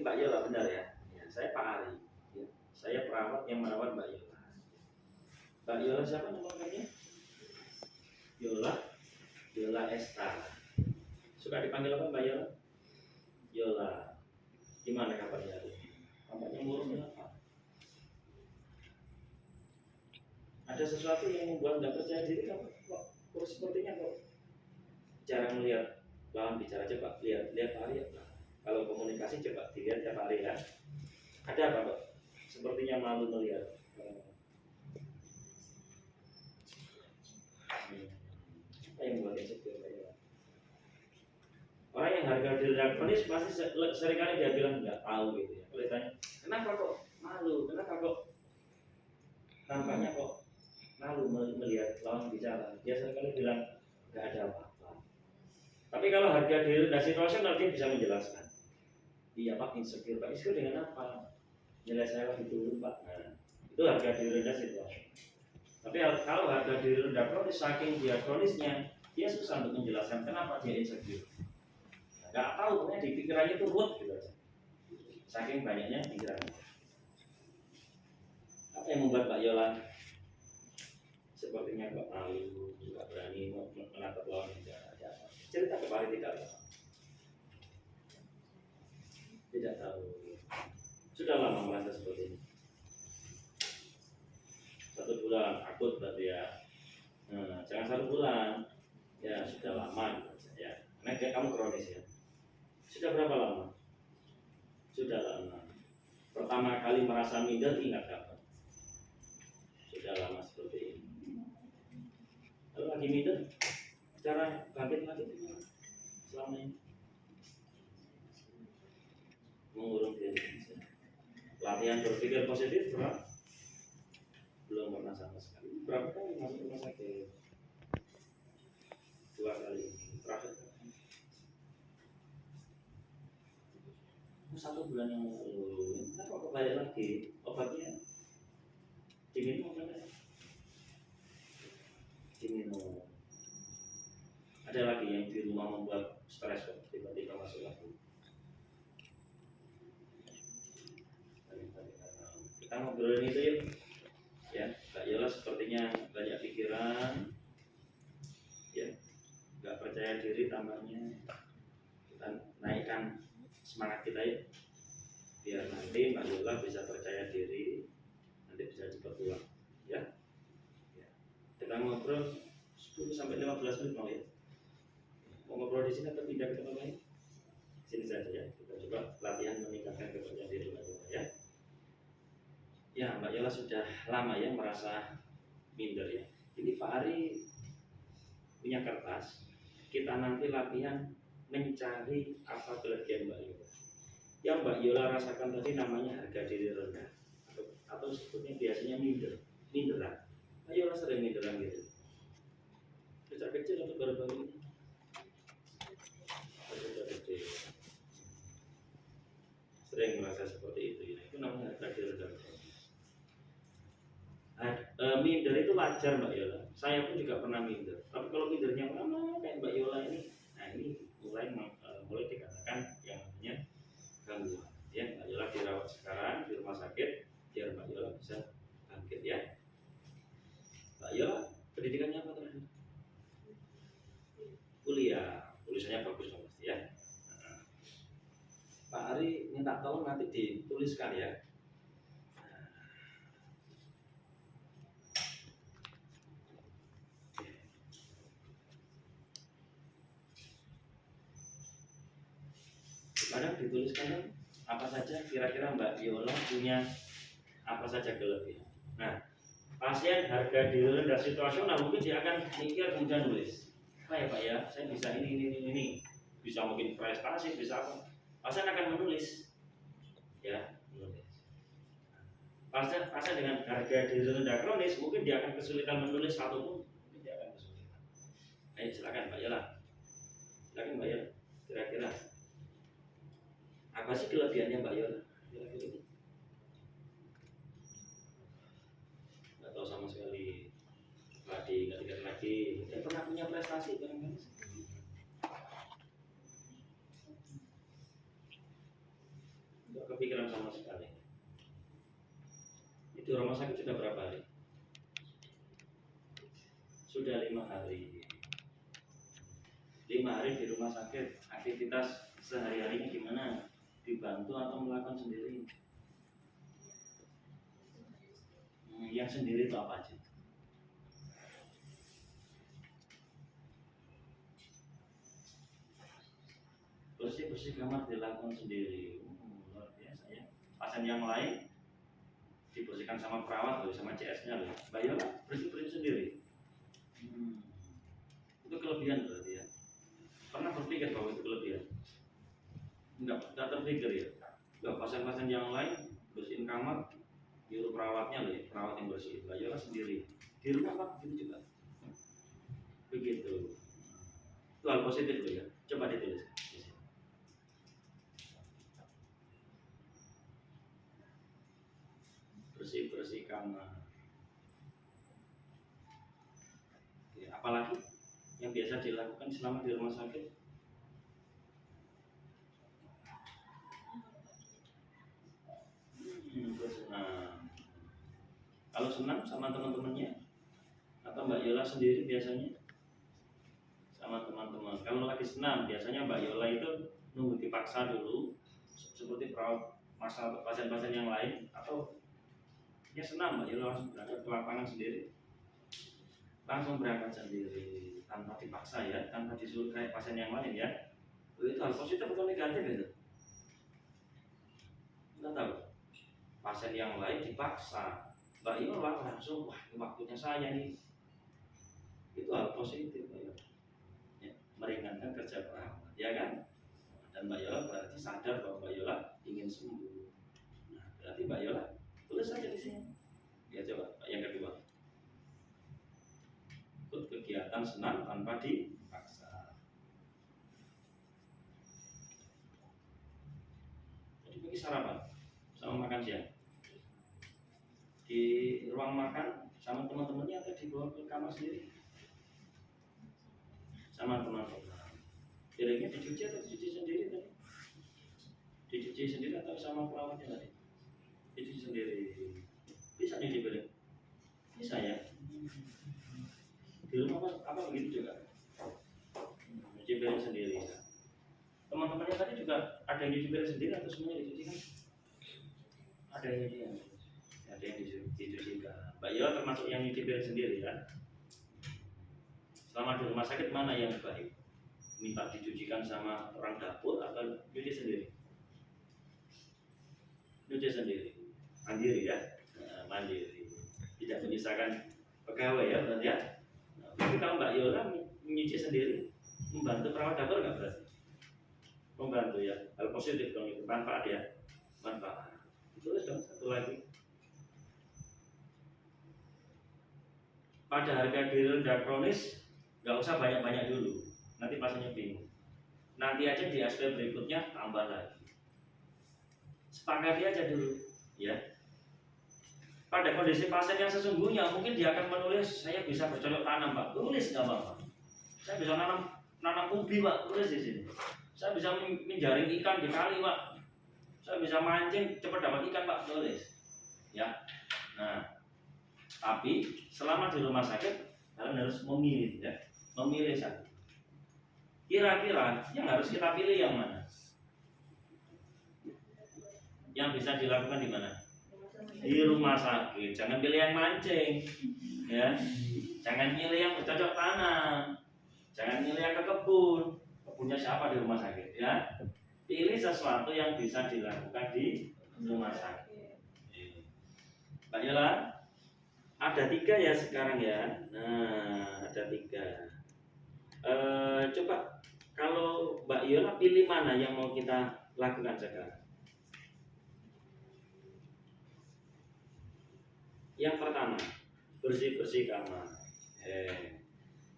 Mbak Yola benar ya? Ya, saya Pak Ari. Ya, saya perawat yang merawat Mbak Yola. Mbak Yola siapa namanya? Yola, Yola Esta. Suka dipanggil apa Mbak Yola? Yola. Gimana kabarnya hari ini? Kabarnya murung apa? Ada sesuatu yang membuat nggak percaya diri kamu kok? Terus sepertinya kok jarang melihat lawan bicara. Coba lihat Pak Ari ya. Kalau komunikasi coba dilihat ya Pak Ari ya. Ada apa Pak? Sepertinya malu melihat. Apa yang membuat insecure Pak Yola? Orang yang harga diri kronis pasti seringkali dia bilang nggak tahu gitu ya. Kalau ditanya, kenapa kok malu? Kenapa kok tampaknya kok malu melihat lawan bicara? Dia seringkali bilang nggak ada apa-apa. Tapi kalau harga diri dan situasional dia bisa menjelaskan. Iya Pak, insecure. Pak, insecure dengan apa? Nilai saya lagi turun Pak. Nah, itu harga diri rendah situasional. Tapi kalau harga diri rendah kronis, saking dia kronisnya, dia susah untuk menjelaskan kenapa dia insecure. Nggak tahu, pokoknya di pikirannya itu ruwet gitu aja. Saking banyaknya pikirannya. Apa yang membuat Mbak Yola sepertinya kok malu, nggak berani menatap lawan bicara? Cerita ke Pak tidak tahu. Tidak tahu. Sudah lama merasa seperti ini. 1 bulan akut berarti ya. Nah, jangan 1 bulan. Ya sudah lama gitu ya. Karena kamu kronis ya. Sudah berapa lama? Sudah lama. Pertama kali merasa minder ingat kapan? Sudah lama seperti ini. Lalu lagi minder, cara bangkit lagi gimana? Selama ini mengurung diri. Latihan berpikir positif pernah? Belum pernah sama sekali. Berapa kali masuk rumah sakit? 2 kali. Terakhir 1 bulan yang lalu. Kenapa kok balik lagi? Obatnya diminum kan? Diminum. Ada lagi yang di rumah membuat stres kok tiba-tiba masuk lagi. Kita ngobrolin itu yuk. Ya, Mbak Yola sepertinya banyak pikiran. Ya, nggak percaya diri tampaknya. Kita naikkan semangat kita ya. Biar nanti Mbak Yola bisa percaya diri, nanti bisa cepat pulang. Ya. Kita ngobrol 10-15 menit mau ya. Mau ngobrol di sini atau pindah ke tempat lain? Sini saja ya. Kita coba latihan meningkatkan kepercayaan diri Mbak Yola ya. Ya, Mbak Yola sudah lama ya merasa minder ya. Ini Pak Ari punya kertas. Kita nanti latihan mencari apa kelebihan Mbak Yola. Yang Mbak Yola rasakan tadi namanya harga diri rendah atau sebutnya biasanya minderan. Mbak Yola sering minderan gitu. Sejak kecil atau baru-baru ini? Sejak kecil. Sering merasa seperti itu ya. Itu namanya harga diri rendah. Minder itu wajar Mbak Yola. Saya pun juga pernah minder. Tapi kalau mindernya lama kayak Mbak Yola ini, nah ini mulai dikatakan yang namanya gangguan. Ya, Mbak Yola dirawat sekarang di rumah sakit biar Mbak Yola bisa bangkit ya. Mbak Yola pendidikannya apa terakhir? Kuliah. Tulisannya bagus dong pasti ya. Nah, Pak Ari minta tolong nanti dituliskan ya. Kadang dituliskan apa saja kira-kira Mbak Yola punya apa saja kelebihan. Nah, pasien harga diri rendah situasional mungkin dia akan mikir kemudian nulis. Apa ya Pak ya, saya bisa ini. Bisa mungkin prestasi, bisa apa. Pasien akan menulis. Ya, menulis. Pasien dengan harga diri rendah kronis mungkin dia akan kesulitan menulis satu pun, mungkin dia akan kesulitan. Ayo silakan Mbak Yola. Silakan Mbak Yola. Kira-kira apa sih kelebihannya Mbak Yola? Kira-kira nggak tahu sama sekali. Nggak ingat lagi. Pernah punya prestasi kan? Nggak kepikiran sama sekali. Itu rumah sakit sudah berapa hari? Sudah 5 hari. 5 hari di rumah sakit. Aktivitas sehari-harinya gimana? Dibantu atau melakukan sendiri? Yang sendiri itu apa aja? Bersih-bersih kamar dilakukan sendiri. Luar biasa ya. Pasien yang lain dibersihkan sama perawat loh, sama CS-nya loh. Mbak Yola bersih-bersih sendiri. Itu kelebihan berarti ya. Pernah berpikir bahwa itu kelebihan? Enggak terpikir ya. Enggak, pasien-pasien yang lain bersihin kamar, nyuruh perawatnya loh ya, perawat yang bersihin. Mbak Yola sendiri. Di rumah Pak begitu juga. Begitu. Itu hal positif loh ya. Coba ditulis. Bersih-bersih kamar. Ya, apalagi yang biasa dilakukan selama di rumah sakit? Bersenam. Kalau senam sama teman-temannya atau Mbak Yola sendiri biasanya? Sama teman-teman. Kalau lagi senam biasanya Mbak Yola itu nunggu dipaksa dulu seperti perawat masalah pasien-pasien yang lain, atau ya senam Mbak Yola langsung berangkat ke lapangan sendiri? Langsung berangkat sendiri tanpa dipaksa ya, tanpa disuruh kayak pasien yang lain ya. Itu hal positif atau negatif itu? Kita tahu. Pasien yang lain dipaksa, Mbak Yola langsung, wah ini waktunya saya nih. Itu hal positif Mbak Yola ya, meringankan kerja perawat ya kan. Dan Mbak Yola berarti sadar bahwa Mbak Yola ingin sembuh. Nah, berarti Mbak Yola tulis saja di sini ya. Coba yang kedua, ikut kegiatan senam tanpa dipaksa. Jadi bagi sarapan sama makan siang di ruang makan sama teman-temannya atau dibawa ke kamar sendiri? Sama teman-teman. Piringnya dicuci atau dicuci sendiri tadi? Dicuci sendiri atau sama perawatnya tadi? Dicuci sendiri. Bisa nih piring? Bisa ya. Di rumah apa begitu juga? Cuci piring sendiri. Teman-temannya tadi juga ada yang cuci piring sendiri atau semuanya dicuci kan? Ada yang cuci, ada yang dicucikan. Mbak Yola termasuk yang cuci piring sendiri kan? Selama di rumah sakit mana yang baik? Minta dicucikan sama orang dapur atau cuci sendiri? Cuci sendiri, mandiri ya, mandiri, tidak menyisakan pegawai ya berarti ya. Tapi kalau Mbak Yola menyuci sendiri, membantu perawat dapur nggak berarti? Membantu ya, hal positif dong itu, manfaat ya, manfaat. Terus dong satu lagi, pada harga diri rendah kronis nggak usah banyak-banyak dulu, nanti pasiennya bingung. Nanti aja di aspek berikutnya tambah lagi. Sepakati aja dulu ya. Pada kondisi pasien yang sesungguhnya mungkin dia akan menulis, saya bisa bercocok tanam Pak, tulis nggak apa-apa. Saya bisa nanam ubi Pak, tulis di sini. Saya bisa menjaring ikan di kali Pak. Saya bisa mancing cepat dapat ikan Pak, tulis ya. Nah, tapi selama di rumah sakit kalian harus memilih ya, memilih satu. Kira-kira yang harus kita pilih yang mana? Yang bisa dilakukan di mana? Di rumah sakit. Jangan pilih yang mancing ya. Jangan pilih yang bercocok tanam. Jangan pilih yang ke kebun. Kebunnya siapa di rumah sakit ya? Pilih sesuatu yang bisa dilakukan di rumah sakit. Mbak Yola, ada 3 ya sekarang ya. Nah, ada 3. Coba kalau Mbak Yola pilih mana yang mau kita lakukan sekarang? Yang pertama, bersih-bersih kamar.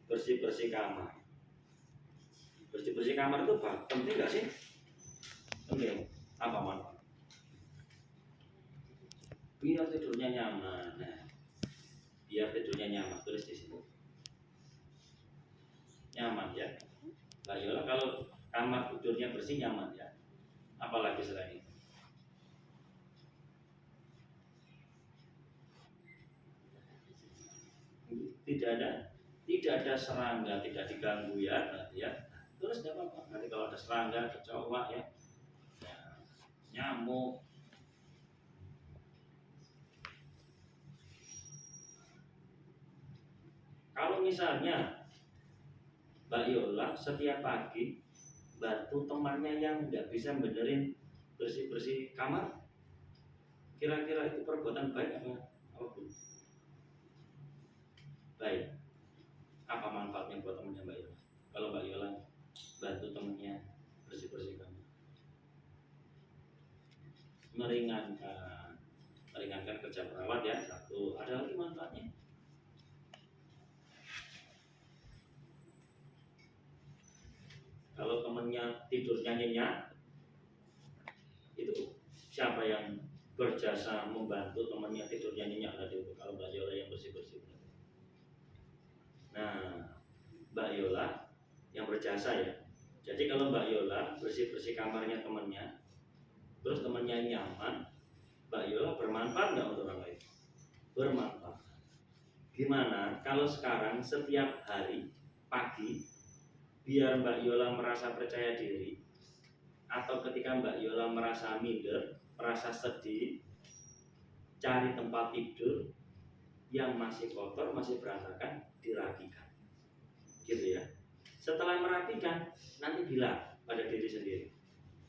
Bersih-bersih kamar. Bersih-bersih kamar itu penting nggak sih? Penting. Apa manfaat? Biar tidurnya nyaman. Nah, biar tidurnya nyaman, tulis di sini. Nyaman ya. Mbak Yola kalau kamar tidurnya bersih nyaman ya. Apalagi selain itu? tidak ada serangga, tidak diganggu ya, ya. Terus tidak apa-apa. Nanti kalau ada serangga, kecoa ya, nyamuk. Kalau misalnya Mbak Yola setiap pagi bantu temannya yang nggak bisa benerin bersih-bersih kamar, kira-kira itu perbuatan baik apa bu? Baik. Apa manfaatnya buat temannya Mbak Yola? Kalau Mbak Yola bantu temannya bersih-bersih kamar, meringankan kerja perawat ya, satu. Ada lagi manfaatnya. Kalau temennya tidurnya nyenyak, itu siapa yang berjasa membantu temannya tidurnya nyenyak tadi itu? Kalau Mbak Yola yang bersih-bersih. Nah, Mbak Yola yang berjasa ya. Jadi kalau Mbak Yola bersih-bersih kamarnya temannya, terus temannya nyaman, Mbak Yola bermanfaat nggak untuk orang lain? Bermanfaat. Gimana kalau sekarang setiap hari pagi, biar Mbak Yola merasa percaya diri, atau ketika Mbak Yola merasa minder, merasa sedih, cari tempat tidur yang masih kotor, masih berantakan, dirapikan, gitu ya. Setelah merapikan, nanti bilang pada diri sendiri,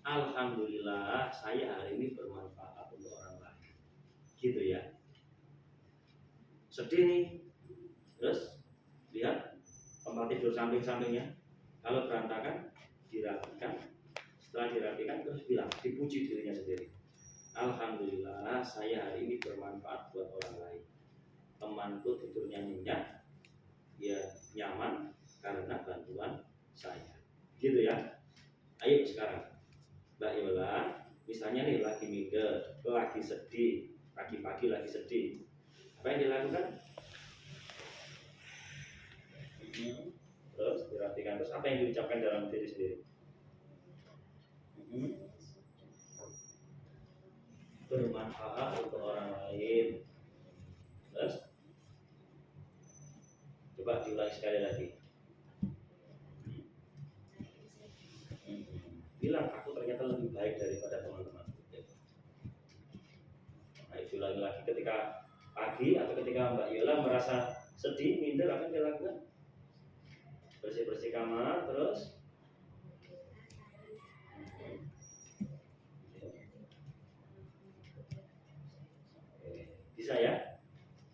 alhamdulillah saya hari ini bermanfaat untuk orang lain, gitu ya. Sedih nih, terus lihat tempat tidur samping-sampingnya, kalau berantakan dirapikan. Setelah dirapikan terus bilang, dipuji dirinya sendiri, alhamdulillah saya hari ini bermanfaat buat orang lain. Temanku tidurnya nyenyak, dia nyaman karena bantuan saya, gitu ya. Ayo sekarang Mbak Yola, misalnya nih lagi minder, lagi sedih, pagi-pagi lagi sedih, apa yang dilakukan? Terus dirapikan, terus apa yang diucapkan dalam diri sendiri? Bermanfaat untuk orang lain. Terus coba diulangi sekali lagi. Bilang aku ternyata lebih baik daripada teman-teman. Nah, diulangi lagi ketika pagi atau ketika Mbak Yola merasa sedih, minder, apa yang dilakukan? Bersih-bersih kamar, terus bisa ya?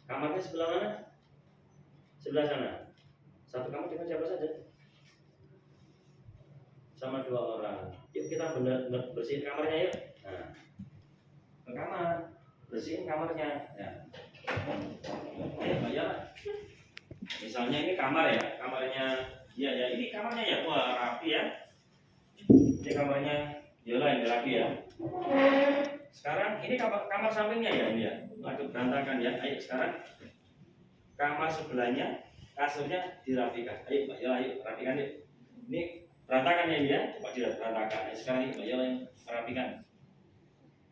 Kamarnya sebelah mana? Sebelah sana. Satu kamar dengan siapa saja? Sama dua orang. Yuk kita benar-benar bersihin kamarnya yuk. Nah, ke kamar, bersihin kamarnya. Nah, ayo Mbak Yola. Misalnya ini kamar ya, kamarnya ya ini kamarnya ya, wah rapi ya. Ini kamarnya Yola yang rapi ya. Sekarang ini kamar sampingnya ya ini ya, agak berantakan ya. Ayo sekarang kamar sebelahnya kasurnya dirapikan. Ayo Mbak Yola, ayo rapikan yuk. Ini berantakan ya ini ya, coba diberantakan. Ayo sekarang ini Mbak Yola yang merapikan.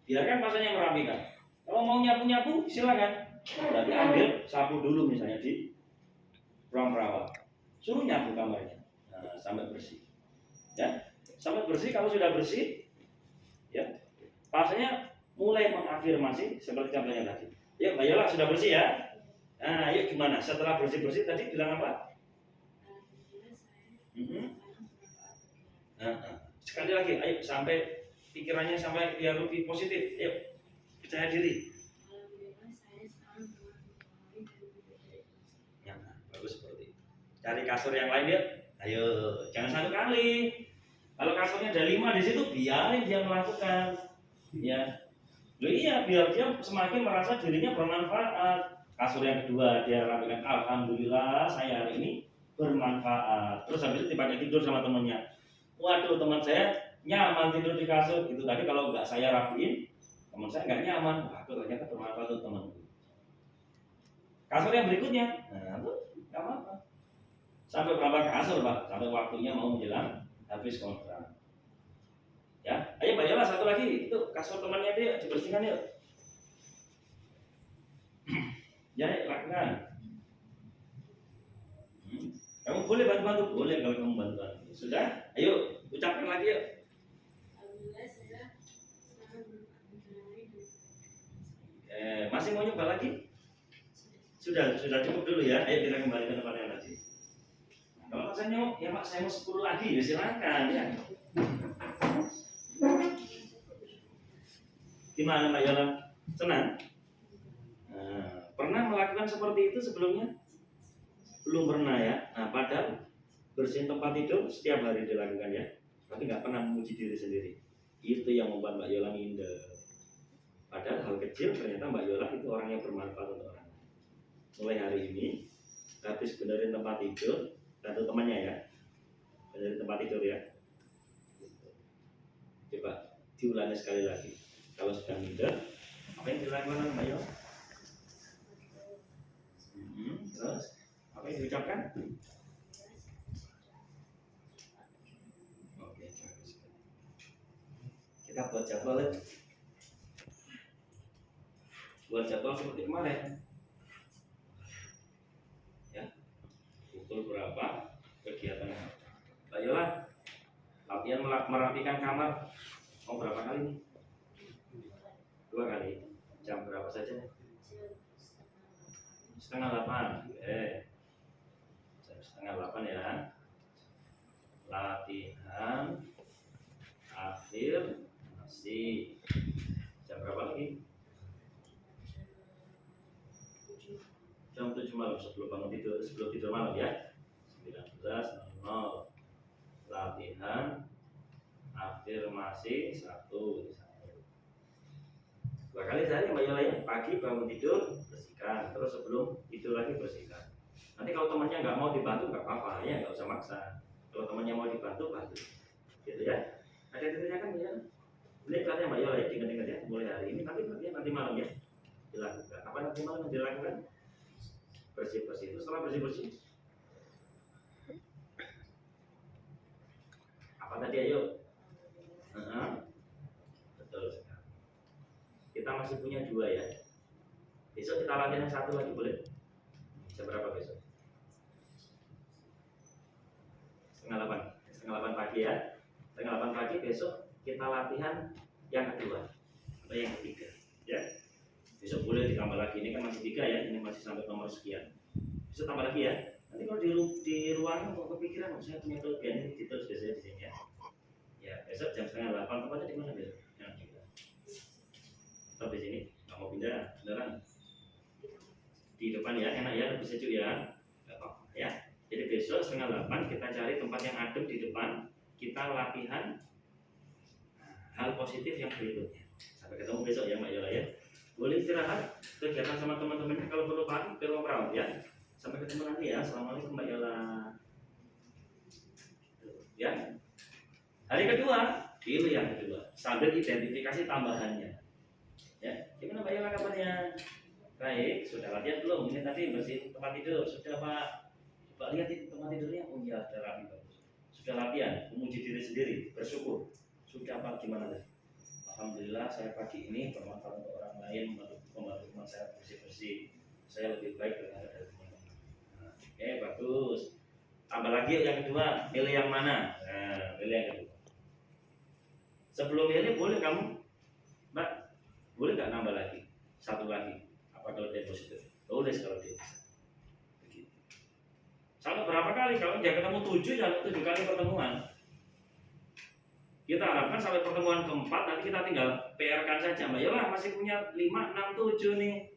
Biarkan pasannya merapikan. Kalau mau nyapu-nyapu silakan. Berarti ambil sapu dulu misalnya di ruang perawat, suruh nyapu kamarnya, nah, sampai bersih ya. Sampai bersih, kalau sudah bersih ya, pastinya mulai mengafirmasi seperti contohnya tadi. Ya Mbak Yola sudah bersih ya. Nah yuk gimana setelah bersih-bersih tadi bilang apa? Nah, sekali lagi ayo sampai pikirannya sampai biar lebih positif. Yuk percaya diri. Ya, bagus seperti itu. Cari kasur yang lain yuk. Ayo jangan satu kali. Kalau kasurnya ada 5 di situ, biarin dia melakukan. Ya, loh iya biar dia semakin merasa dirinya bermanfaat. Kasur yang kedua dia rapikan, alhamdulillah saya hari ini bermanfaat. Terus habis itu dipakai tidur sama temannya. Waduh teman saya nyaman tidur di kasur itu tadi, kalau nggak saya rapiin teman saya nggak nyaman. Waduh ternyata bermanfaat untuk temanku. Kasur yang berikutnya, nah itu nggak apa-apa. Sampai berapa kasur Pak? Sampai waktunya mau menjelang habis kontrak. Ya, ayo Mbak Yola satu lagi, itu kasur temannya dia dibersihkan yuk. Ya, lakukan. Kamu boleh bantu-bantu, boleh kalau kamu bantu-bantu. Sudah? Ayo, ucapkan lagi yuk. Alhamdulillah saya sekarang Masih mau nyoba lagi? Sudah cukup dulu ya. Ayo kita kembali ke tempat yang tadi. Kalau Pak saya ya Pak saya mau 10 lagi ya silakan ya. Gimana Mbak Yola? Senang? Pernah melakukan seperti itu sebelumnya? Belum pernah ya. Nah, padahal bersihin tempat tidur setiap hari dilakukan ya. Tapi nggak pernah memuji diri sendiri. Itu yang membuat Mbak Yola minder. Padahal hal kecil ternyata Mbak Yola itu orang yang bermanfaat untuk orang. Mulai hari ini, habis benerin tempat tidur, bantu temannya ya. Benerin tempat tidur ya. Coba diulangi sekali lagi. Kalau sudah minder, apa yang dilakukan Mbak Yola? Terus apa yang diucapkan? Oke, bagus. Kita buat jadwal ya. Buat jadwal seperti kemarin. Ya, pukul berapa kegiatan Mbak Yola? Latihan merapikan kamar. Mau berapa kali nih? 2 kali. Jam berapa saja? 7:30. Jam 7:30 ya. Latihan afirmasi. Jam berapa lagi? Jam 7 malam sebelum tidur malam ya. 19:00. Latihan afirmasi 1. 2 kali sehari Mbak Yola ya. Pagi bangun tidur bersihkan, terus sebelum tidur lagi bersihkan. Nanti kalau temannya nggak mau dibantu nggak apa-apa ya, nggak usah maksa. Kalau temannya mau dibantu bantu, gitu ya. Ada yang ditanyakan ya? Ini katanya Mbak Yola ya, ingat-ingat ya, mulai hari ini nanti malam ya dilakukan. Apa nanti malam dilakukan? Bersih-bersih. Terus setelah bersih-bersih apa tadi ayo? Betul sekali. Kita masih punya 2 ya. Besok kita latihan yang 1 lagi boleh? Jam berapa besok? 7:30 pagi ya. 7:30 pagi besok kita latihan yang kedua atau yang ketiga ya. Besok boleh ditambah lagi, ini kan masih 3 ya, ini masih sampai nomor sekian. Besok tambah lagi ya. Nanti kalau di ruangan kok kepikiran, saya punya kelebihan ini ditulis biasanya di sini ya. Ya besok jam 7:30 tempatnya di mana besok? Tetap di sini, nggak mau pindah beneran. Di depan ya, enak ya, lebih sejuk ya, nggak apa-apa ya. Jadi besok 7:30 kita cari tempat yang adem di depan, kita latihan hal positif yang berikutnya. Sampai ketemu besok ya Mbak Yola ya. Boleh istirahat, kegiatan sama teman-temannya kalau perlu pagi ke ruang perawat ya. Sampai ketemu nanti ya. Assalamualaikum Mbak Yola. Ya. Hari kedua, pilih yang kedua. Sambil identifikasi tambahannya. Ya, gimana Mbak Yola kabarnya? Baik, sudah latihan belum? Ini tadi bersih tempat tidur, sudah Pak? Coba lihat di tempat tidurnya. Oh iya, sudah rapi bagus. Sudah latihan, memuji diri sendiri, bersyukur. Sudah Pak, gimana tadi? Alhamdulillah saya pagi ini bermanfaat untuk orang lain, membantu teman saya bersih-bersih. Saya lebih baik dari teman-teman. Oke, bagus. Tambah lagi yang kedua, pilih yang mana? Nah, pilih yang kedua. Sebelum ini boleh kamu, Mbak, boleh nggak nambah lagi? 1 lagi. Apa kalau dia positif? Boleh kalau dia bisa. Begitu. Sampai berapa kali? Kalau dia ketemu 7, jangan 7 kali pertemuan. Kita harapkan sampai pertemuan keempat nanti kita tinggal PR-kan saja. Mbak Yola masih punya 5, 6, 7 nih.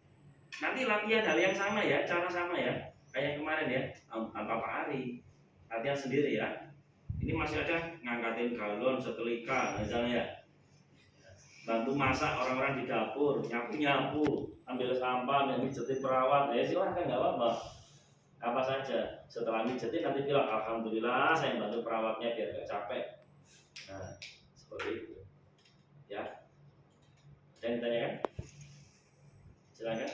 Nanti latihan hal yang sama ya, cara sama ya. Kayak kemarin ya, tanpa Pak Ari. Latihan sendiri ya. Ini masih ada ngangkatin galon setelika misalnya. Bantu masak orang-orang di dapur, nyapu-nyapu, ambil sampah, mijetin perawat. Ya silahkan nggak apa-apa. Apa saja. Setelah mijetin nanti bilang alhamdulillah saya bantu perawatnya biar nggak capek. Nah, seperti itu. Ya. Ada yang ditanyakan? Silakan.